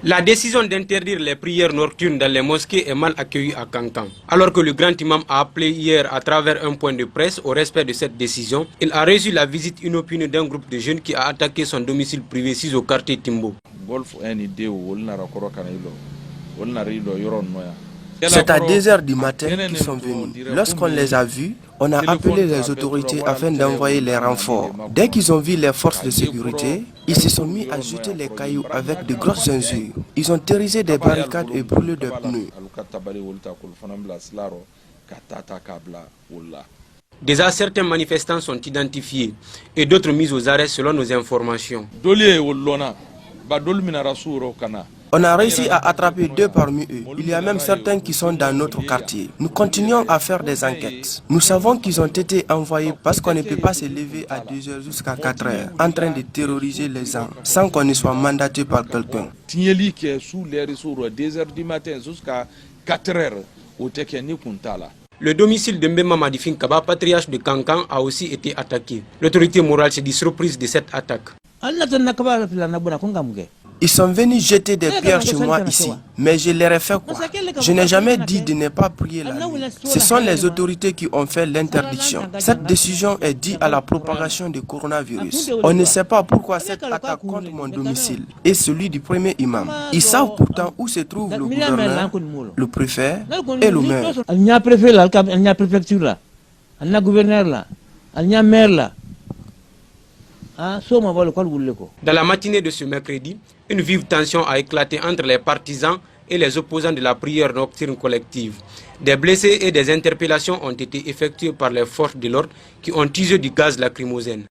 La décision d'interdire les prières nocturnes dans les mosquées est mal accueillie à Kankan. Alors que le grand imam a appelé hier à travers un point de presse au respect de cette décision, il a reçu la visite inopinée d'un groupe de jeunes qui a attaqué son domicile privé au quartier Timbo. C'est à 2 h du matin qu'ils sont venus. Lorsqu'on les a vus, on a appelé les autorités afin d'envoyer les renforts. Dès qu'ils ont vu les forces de sécurité, ils se sont mis à jeter les cailloux avec de grosses injures. Ils ont terrorisé des barricades et brûlé des pneus. Déjà, certains manifestants sont identifiés et d'autres mis aux arrêts selon nos informations. On a réussi à attraper 2 parmi eux. Il y a même certains qui sont dans notre quartier. Nous continuons à faire des enquêtes. Nous savons qu'ils ont été envoyés parce qu'on ne peut pas se lever à 2 h jusqu'à 4 h en train de terroriser les gens sans qu'on ne soit mandaté par quelqu'un. Le domicile de Mbemba Madifin Kaba, patriarche de Kankan, a aussi été attaqué. L'autorité morale s'est dit surprise de cette attaque. Ils sont venus jeter des pierres chez moi ici, mais je leur ai fait quoi? Je n'ai jamais dit de ne pas prier la nuit. Ce sont les autorités qui ont fait l'interdiction. Cette décision est due à la propagation du coronavirus. On ne sait pas pourquoi cette attaque contre mon domicile et celui du premier imam. Ils savent pourtant où se trouve le gouverneur, le préfet et le maire. Il y a préfet là, il y a préfecture là, il y a gouverneur là, il y a maire là. Dans la matinée de ce mercredi, une vive tension a éclaté entre les partisans et les opposants de la prière nocturne collective. Des blessés et des interpellations ont été effectuées par les forces de l'ordre qui ont utilisé du gaz lacrymogène.